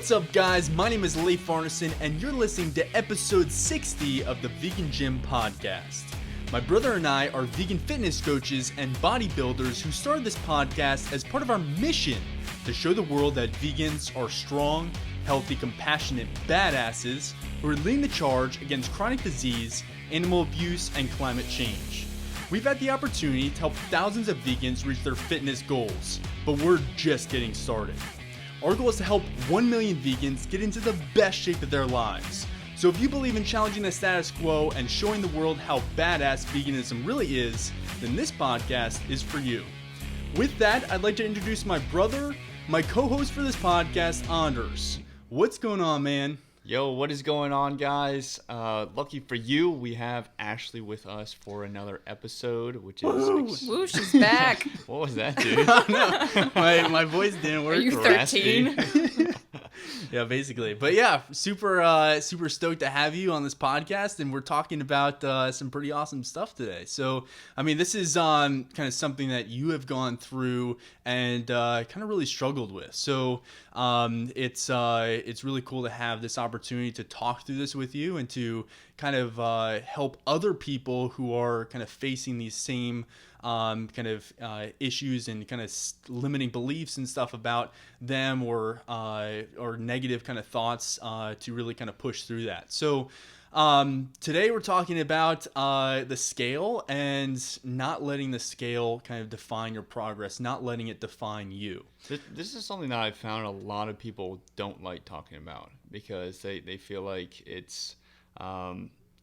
What's up, guys? My name is Leif Arneson, and you're listening to episode 60 of the Vegan Gym Podcast. My brother and I are vegan fitness coaches and bodybuilders who started this podcast as part of our mission to show the world that vegans are strong, healthy, compassionate badasses who are leading the charge against chronic disease, animal abuse, and climate change. We've had the opportunity to help thousands of vegans reach their fitness goals, but we're just getting started. Our goal is to help 1 million vegans get into the best shape of their lives. So if you believe in challenging the status quo and showing the world how badass veganism really is, then this podcast is for you. With that, I'd like to introduce my brother, my co-host for this podcast, Anders. What's going on, man? Yo, what is going on, guys? Lucky for you, we have Ashley with us for another episode, which is... Woo, she's back. What was that, dude? No, my voice didn't work. Are you 13? Yeah, basically. But yeah, super stoked to have you on this podcast, and we're talking about some pretty awesome stuff today. So, I mean, this is kind of something that you have gone through and kind of really struggled with. So, it's really cool to have this opportunity to talk through this with you and to kind of help other people who are kind of facing these same issues and kind of limiting beliefs and stuff about them or negative kind of thoughts to really kind of push through that. So today we're talking about the scale and not letting the scale kind of define your progress, not letting it define you. This is something that I've found a lot of people don't like talking about because they feel like it's...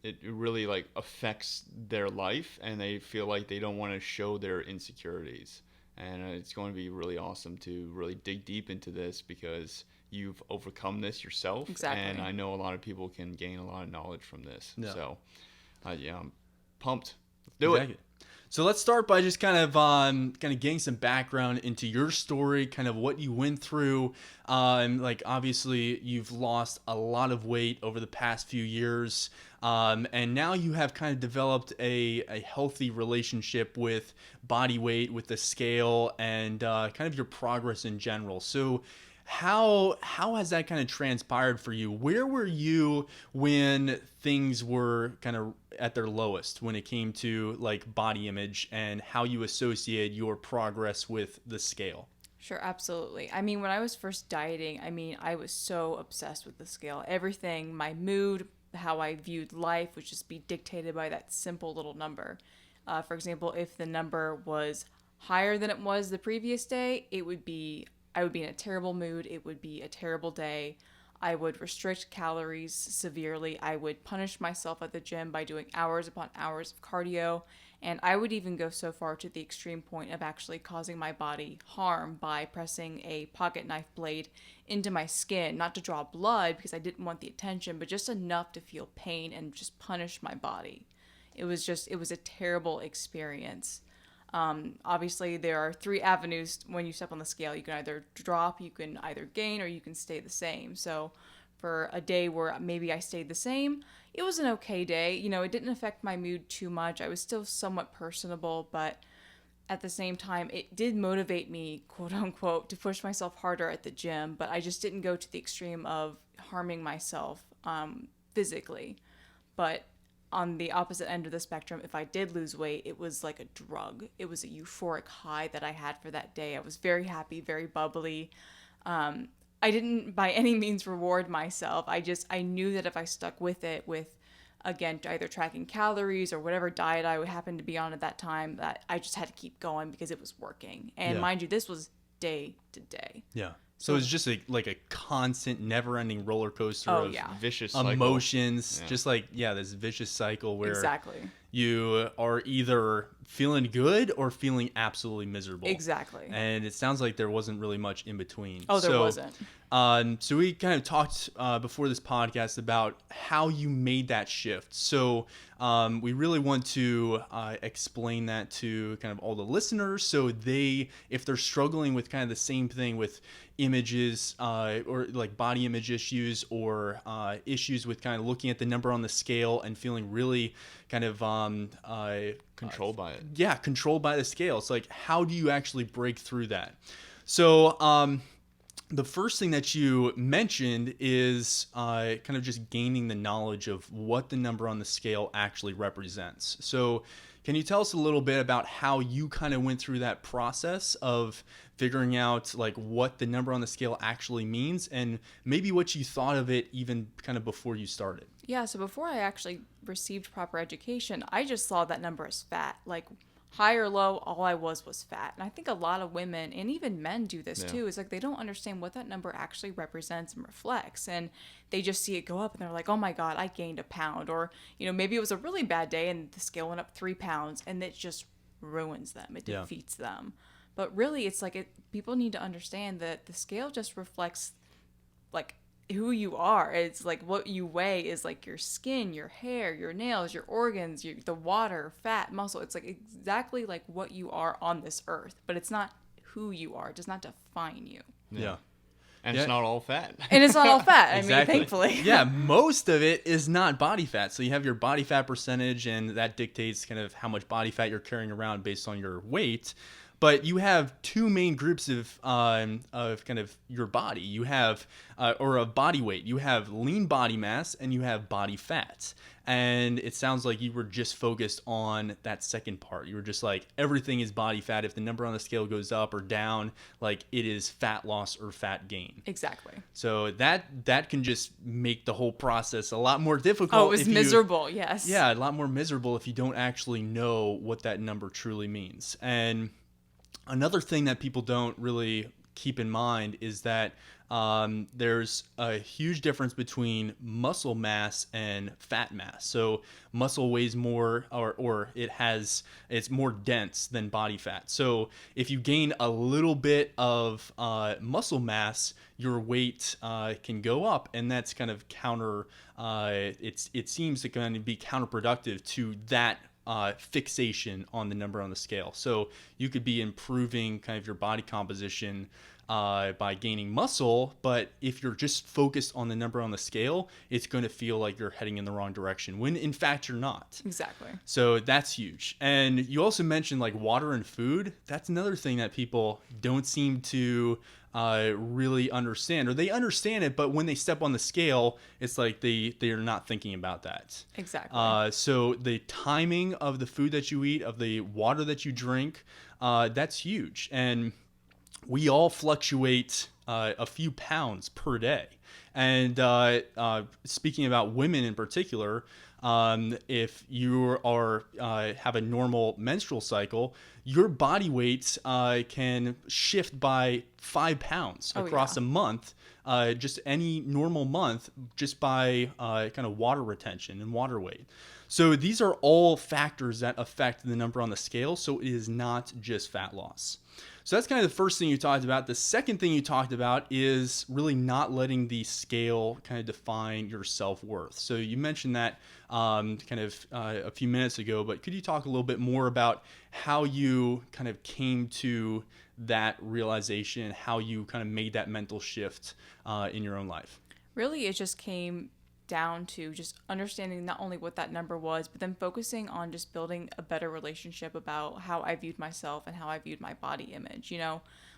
it really like affects their life, and they feel like they don't want to show their insecurities. And it's going to be really awesome to really dig deep into this because you've overcome this yourself. Exactly. And I know a lot of people can gain a lot of knowledge from this. Yeah. So, I'm pumped. Let's do it. So let's start by just kind of getting some background into your story, kind of what you went through. Like obviously you've lost a lot of weight over the past few years, and now you have kind of developed a healthy relationship with body weight, with the scale, and kind of your progress in general. So how has that kind of transpired for you? Where were you when things were kind of at their lowest when it came to like body image and how you associate your progress with the scale? Sure, absolutely. I mean, when I was first dieting, I was so obsessed with the scale. Everything, my mood, how I viewed life would just be dictated by that simple little number. For example, if the number was higher than it was the previous day, I would be in a terrible mood. It would be a terrible day. I would restrict calories severely. I would punish myself at the gym by doing hours upon hours of cardio. And I would even go so far to the extreme point of actually causing my body harm by pressing a pocket knife blade into my skin, not to draw blood because I didn't want the attention, but just enough to feel pain and just punish my body. It was a terrible experience. Obviously, there are 3 avenues when you step on the scale. You can either drop, you can either gain, or you can stay the same. So for a day where maybe I stayed the same, it was an okay day. You know, it didn't affect my mood too much. I was still somewhat personable, but at the same time, it did motivate me, quote unquote, to push myself harder at the gym. But I just didn't go to the extreme of harming myself physically. But on the opposite end of the spectrum, if I did lose weight, it was like a drug. It was a euphoric high that I had for that day. I was very happy, very bubbly. I didn't by any means reward myself. I knew that if I stuck with it, with, again, either tracking calories or whatever diet I would happen to be on at that time, that I just had to keep going because it was working. And mind you, this was day to day. Yeah. So it's just like a constant, never-ending roller coaster of vicious emotions. Cycle. Just like, this vicious cycle where exactly. You are either feeling good or feeling absolutely miserable. Exactly. And it sounds like there wasn't really much in between. Oh, there wasn't. So we kind of talked before this podcast about how you made that shift. So we really want to explain that to kind of all the listeners, so if they're struggling with kind of the same thing with images or like body image issues or issues with kind of looking at the number on the scale and feeling really kind of controlled by it. Yeah, controlled by the scale. It's like, how do you actually break through that? So the first thing that you mentioned is kind of just gaining the knowledge of what the number on the scale actually represents. So can you tell us a little bit about how you kind of went through that process of figuring out like what the number on the scale actually means, and maybe what you thought of it even kind of before you started? Yeah, so before I actually received proper education, I just saw that number as fat. Like high or low, all I was fat. And I think a lot of women and even men do this too. It's like they don't understand what that number actually represents and reflects. And they just see it go up and they're like, oh my God, I gained a pound. Or, maybe it was a really bad day and the scale went up 3 pounds, and it just ruins them. It defeats them. But really, it's like people need to understand that the scale just reflects like who you are. It's like what you weigh is like your skin, your hair, your nails, your organs, the water, fat, muscle. It's like exactly like what you are on this earth, but it's not who you are. It does not define you. Yeah. And it's not all fat. And it's not all fat. Exactly. I mean, thankfully. Yeah, most of it is not body fat. So you have your body fat percentage, and that dictates kind of how much body fat you're carrying around based on your weight. But you have two main groups of kind of your body. You have, or of body weight. You have lean body mass and you have body fat. And it sounds like you were just focused on that second part. You were just like, everything is body fat. If the number on the scale goes up or down, like it is fat loss or fat gain. Exactly. So that can just make the whole process a lot more difficult. Oh, it was miserable, yes. Yeah, a lot more miserable if you don't actually know what that number truly means. And another thing that people don't really keep in mind is that there's a huge difference between muscle mass and fat mass. So muscle weighs more, or it's more dense than body fat. So if you gain a little bit of muscle mass, your weight can go up, and that's kind of it seems to kind of be counterproductive to that fixation on the number on the scale. So you could be improving kind of your body composition by gaining muscle, but if you're just focused on the number on the scale, it's going to feel like you're heading in the wrong direction, when in fact you're not. Exactly. So that's huge. And you also mentioned like water and food. That's another thing that people don't seem to really understand, or they understand it, but when they step on the scale, it's like they are not thinking about that. Exactly. So the timing of the food that you eat, of the water that you drink, that's huge. And we all fluctuate a few pounds per day. And speaking about women in particular, if you have a normal menstrual cycle, your body weight can shift by 5 pounds across a month, just any normal month, just by kind of water retention and water weight. So these are all factors that affect the number on the scale. So it is not just fat loss. So that's kind of the first thing you talked about. The second thing you talked about is really not letting the scale kind of define your self-worth. So you mentioned that kind of a few minutes ago, but could you talk a little bit more about how you kind of came to that realization, how you kind of made that mental shift in your own life? Really, it just came down to just understanding not only what that number was, but then focusing on just building a better relationship about how I viewed myself and how I viewed my body image.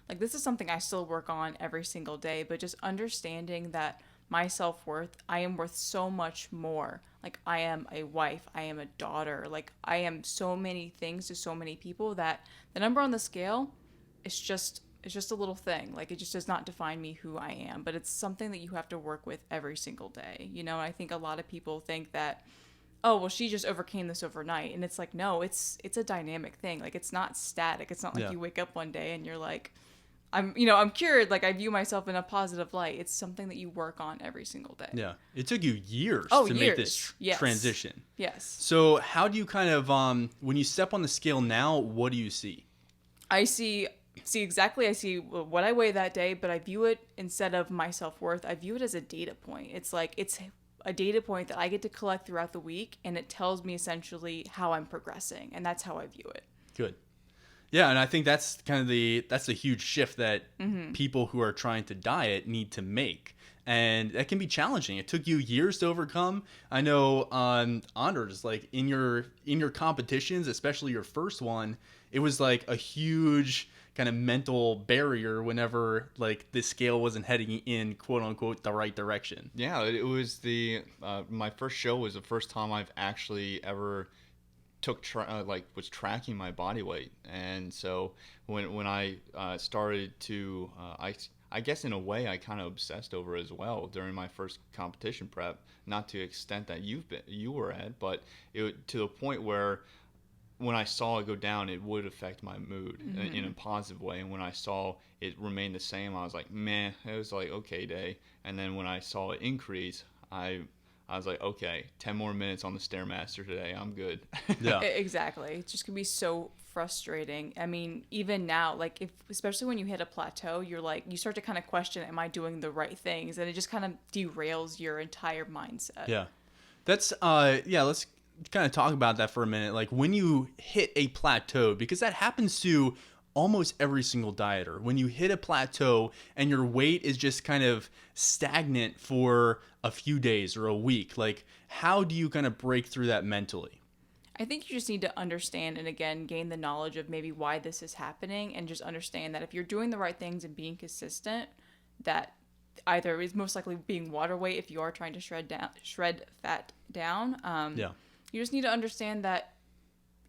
Like this is something I still work on every single day, but just understanding that my self-worth, I am worth so much more. Like I am a wife, I am a daughter, like I am so many things to so many people that the number on the scale is just a little thing. Like it just does not define me who I am, but it's something that you have to work with every single day. I think a lot of people think that, oh, well, she just overcame this overnight. And it's like, no, it's a dynamic thing. Like it's not static. It's not like you wake up one day and you're like, I'm cured. Like I view myself in a positive light. It's something that you work on every single day. Yeah. It took you years to make this transition. Yes. So how do you kind of, when you step on the scale now, what do you see? I see what I weigh that day, but I view it, instead of my self-worth, I view it as a data point. It's like, it's a data point that I get to collect throughout the week, and it tells me essentially how I'm progressing, and that's how I view it. Good. Yeah, and I think that's kind of that's a huge shift that people who are trying to diet need to make. And that can be challenging. It took you years to overcome. I know Anders, like in your competitions, especially your first one, it was like a huge kind of mental barrier whenever like the scale wasn't heading in quote unquote the right direction? Yeah, it was my first show was the first time I've actually ever was tracking my body weight. And so when I started to I guess in a way I kind of obsessed over it as well during my first competition prep, not to the extent that you were at, but to the point where when I saw it go down, it would affect my mood in a positive way. And when I saw it remain the same, I was like, meh, it was like, okay day. And then when I saw it increase, I was like, okay, 10 more minutes on the Stairmaster today, I'm good. Yeah. Exactly. It's just gonna be so frustrating. I mean, even now, like especially when you hit a plateau, you're like, you start to kind of question, am I doing the right things? And it just kind of derails your entire mindset. Yeah. That's let's kind of talk about that for a minute. Like when you hit a plateau, because that happens to almost every single dieter. When you hit a plateau and your weight is just kind of stagnant for a few days or a week, like how do you kind of break through that mentally? I think you just need to understand and again gain the knowledge of maybe why this is happening, and just understand that if you're doing the right things and being consistent, that either is most likely being water weight if you are trying to shred fat down. You just need to understand that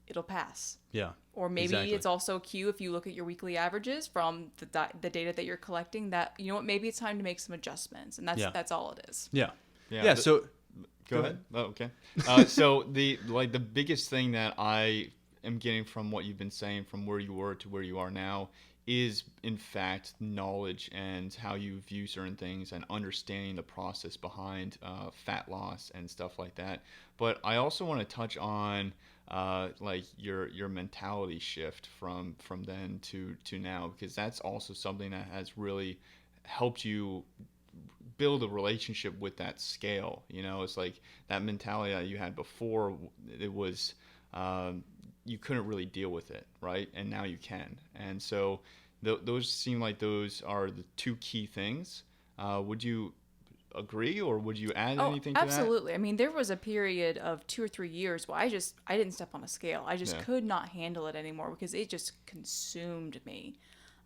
it'll pass. Yeah. Or maybe exactly. It's also a cue if you look at your weekly averages from the data that you're collecting that, you know what, maybe it's time to make some adjustments. And that's all it is. Yeah. Yeah. So go ahead. Oh, okay. So the biggest thing that I am getting from what you've been saying from where you were to where you are now is in fact knowledge and how you view certain things and understanding the process behind fat loss and stuff like that. But I also want to touch on like your mentality shift from then to now, because that's also something that has really helped you build a relationship with that scale. You know, it's like that mentality that you had before, it was you couldn't really deal with it, right? And now you can. And so those seem like those are the two key things. Would you agree, or would you add anything to that? Absolutely. I mean, there was a period of 2 or 3 years where I didn't step on a scale. I just could not handle it anymore because it just consumed me.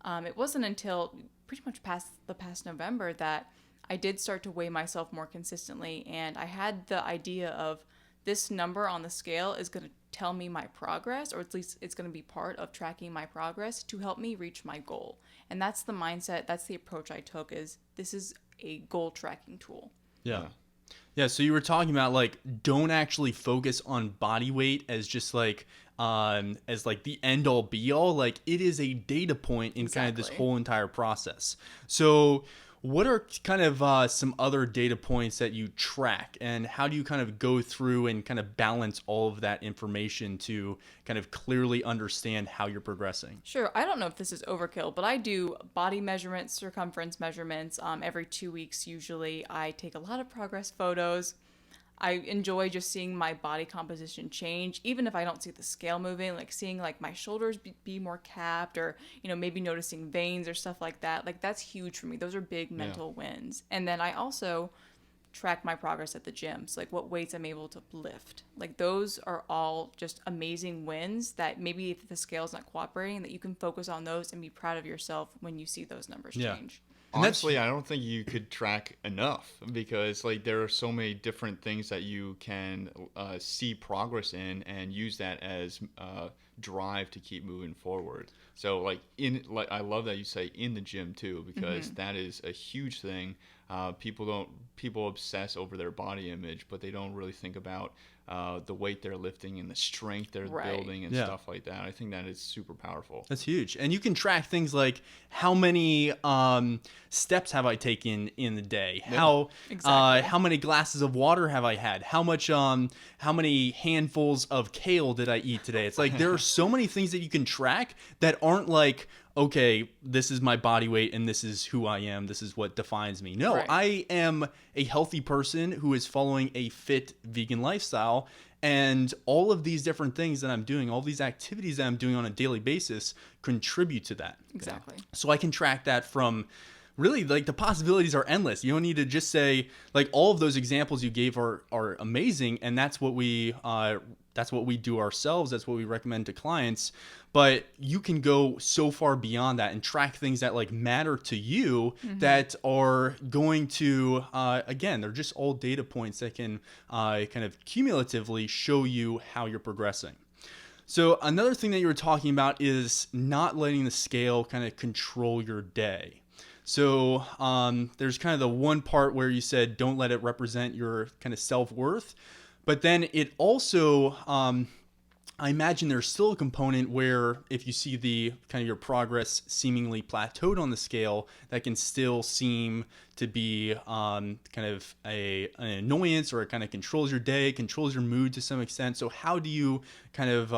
It wasn't until pretty much the past November that I did start to weigh myself more consistently, and I had the idea of this number on the scale is going to tell me my progress, or at least it's going to be part of tracking my progress to help me reach my goal. And that's the mindset, that's the approach I took, is this is a goal tracking tool. Yeah. Yeah, so you were talking about like don't actually focus on body weight as just like as like the end all be all. Like it is a data point in kind of this whole entire process. So what are kind of some other data points that you track, and how do you kind of go through and kind of balance all of that information to kind of clearly understand how you're progressing? Sure. I don't know if this is overkill, but I do body measurements, circumference measurements every 2 weeks usually. I take a lot of progress photos. I enjoy just seeing my body composition change, even if I don't see the scale moving, like seeing like my shoulders be more capped, or, you know, maybe noticing veins or stuff like that. Like that's huge for me. Those are big mental wins. And then I also track my progress at the gym. So like what weights I'm able to lift. Like those are all just amazing wins that maybe if the scale's not cooperating, that you can focus on those and be proud of yourself when you see those numbers change. Honestly, I don't think you could track enough, because like there are so many different things that you can see progress in and use that as drive to keep moving forward. So like I love that you say in the gym too, because that is a huge thing. People obsess over their body image, but they don't really think about the weight they're lifting and the strength they're building and stuff like that. I think that is super powerful. That's huge. And you can track things like how many steps have I taken in the day? How many glasses of water have I had? How many handfuls of kale did I eat today? It's like there are so many things that you can track that aren't like, okay, this is my body weight and this is who I am. This is what defines me. No, I am a healthy person who is following a fit vegan lifestyle, and all of these different things that I'm doing, all these activities that I'm doing on a daily basis contribute to that. Exactly. So I can track that from really, like, the possibilities are endless. You don't need to just say, like, all of those examples you gave are amazing, and that's what we do ourselves. That's what we recommend to clients. But you can go so far beyond that and track things that like matter to you, that are going to, again, they're just all data points that can kind of cumulatively show you how you're progressing. So another thing that you were talking about is not letting the scale kind of control your day. So there's kind of the one part where you said don't let it represent your kind of self-worth. But then it also, I imagine there's still a component where if you see the kind of your progress seemingly plateaued on the scale, that can still seem to be kind of an annoyance, or it kind of controls your day, controls your mood to some extent. So how do you kind of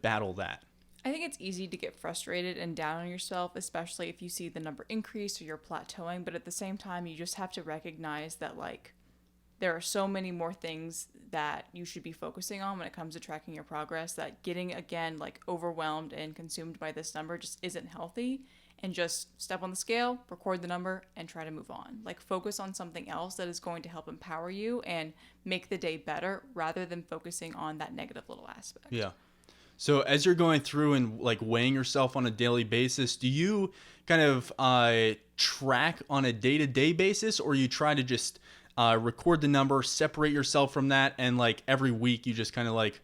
battle that? I think it's easy to get frustrated and down on yourself, especially if you see the number increase or you're plateauing. But at the same time, you just have to recognize that, like, there are so many more things that you should be focusing on when it comes to tracking your progress, that getting, again, like, overwhelmed and consumed by this number just isn't healthy. And just step on the scale, record the number, and try to move on. Like, focus on something else that is going to help empower you and make the day better, rather than focusing on that negative little aspect. Yeah. So as you're going through and like weighing yourself on a daily basis, do you kind of track on a day-to-day basis, or you try to just record the number, separate yourself from that, and like every week you just kind of like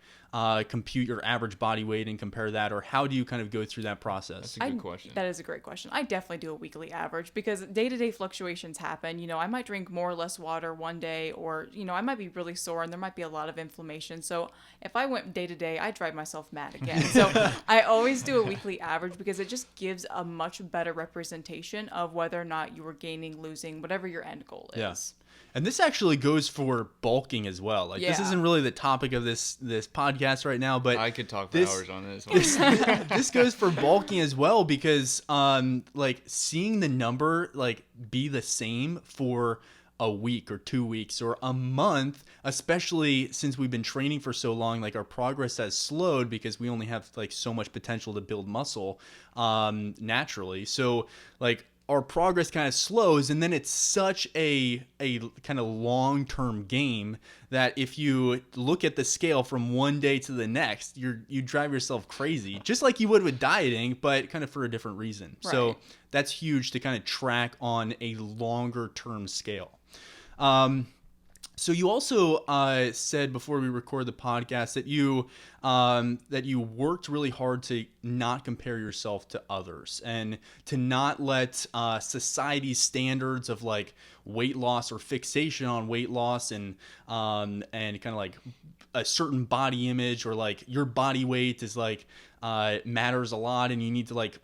compute your average body weight and compare that? Or how do you kind of go through that process? That's a good question. That is a great question. I definitely do a weekly average, because day-to-day fluctuations happen. You know, I might drink more or less water one day, or, you know, I might be really sore and there might be a lot of inflammation. So if I went day-to-day, I'd drive myself mad again. So I always do a weekly average, because it just gives a much better representation of whether or not you were gaining, losing, whatever your end goal is. Yeah. And this actually goes for bulking as well. Like, this isn't really the topic of this podcast right now, but I could talk for hours on this. This goes for bulking as well, because like seeing the number like be the same for a week or 2 weeks or a month, especially since we've been training for so long, like our progress has slowed because we only have like so much potential to build muscle naturally. So like our progress kind of slows, and then it's such a kind of long-term game that if you look at the scale from one day to the next, you drive yourself crazy, just like you would with dieting, but kind of for a different reason. Right. So that's huge to kind of track on a longer-term scale. So you also said before we record the podcast that you worked really hard to not compare yourself to others, and to not let society's standards of like weight loss or fixation on weight loss and kind of like a certain body image, or like your body weight is like matters a lot and you need to like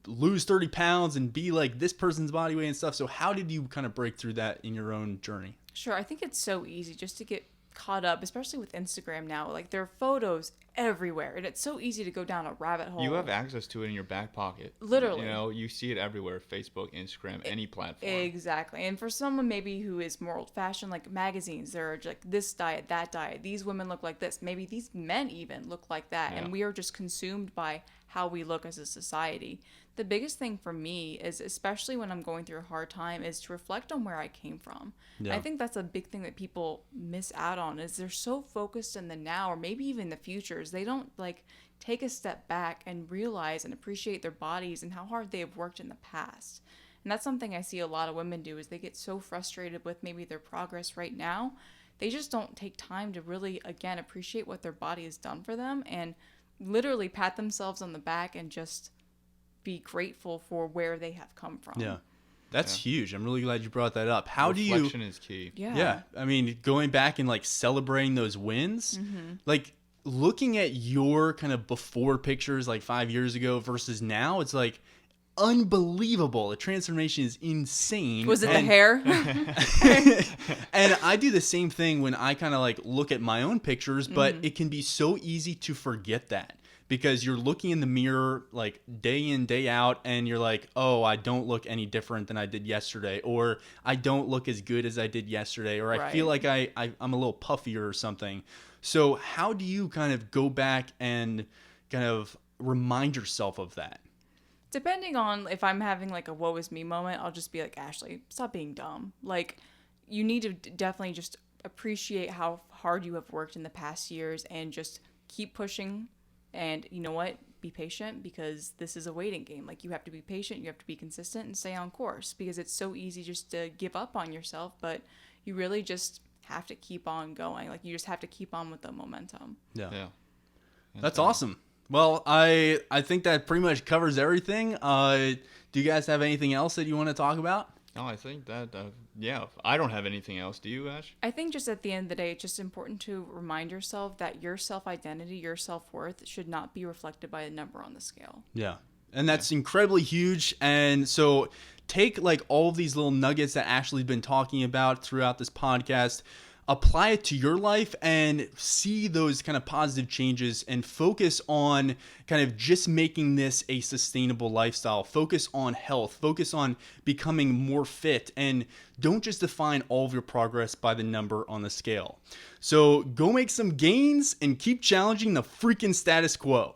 lose 30 pounds and be like this person's body weight and stuff. So how did you kind of break through that in your own journey? Sure. I think it's so easy just to get caught up, especially with Instagram now. Like, there are photos everywhere, and it's so easy to go down a rabbit hole. You have access to it in your back pocket. Literally. You know, you see it everywhere: Facebook, Instagram, any platform. Exactly. And for someone maybe who is more old-fashioned, like magazines, there are like this diet, that diet. These women look like this. Maybe these men even look like that. Yeah. And we are just consumed by how we look as a society. The biggest thing for me is, especially when I'm going through a hard time, is to reflect on where I came from. Yeah. I think that's a big thing that people miss out on, is they're so focused in the now, or maybe even the futures. They don't like take a step back and realize and appreciate their bodies and how hard they have worked in the past. And that's something I see a lot of women do, is they get so frustrated with maybe their progress right now. They just don't take time to really, again, appreciate what their body has done for them, and literally pat themselves on the back and just be grateful for where they have come from. Yeah. That's huge. I'm really glad you brought that up. Reflection is key. Yeah. I mean, going back and like celebrating those wins, like looking at your kind of before pictures like 5 years ago versus now, it's like unbelievable. The transformation is insane. Was it the hair? And I do the same thing when I kind of like look at my own pictures, but it can be so easy to forget that, because you're looking in the mirror like day in, day out, and you're like, oh, I don't look any different than I did yesterday, or I don't look as good as I did yesterday, or I feel like I'm a little puffier or something. So how do you kind of go back and kind of remind yourself of that? It's Depending on if I'm having like a woe is me moment, I'll just be like, Ashley, stop being dumb. Like, you need to definitely just appreciate how hard you have worked in the past years and just keep pushing. And you know what? Be patient, because this is a waiting game. Like, you have to be patient, you have to be consistent and stay on course, because it's so easy just to give up on yourself, but you really just have to keep on going. Like, you just have to keep on with the momentum. Yeah. That's awesome. Well, I think that pretty much covers everything. Do you guys have anything else that you want to talk about? No, I think that, yeah, I don't have anything else. Do you, Ash? I think just at the end of the day, it's just important to remind yourself that your self-identity, your self-worth should not be reflected by a number on the scale. Yeah. And that's incredibly huge. And so take like all of these little nuggets that Ashley's been talking about throughout this podcast, apply it to your life and see those kind of positive changes, and focus on kind of just making this a sustainable lifestyle. Focus on health, focus on becoming more fit, and don't just define all of your progress by the number on the scale. So go make some gains and keep challenging the freaking status quo.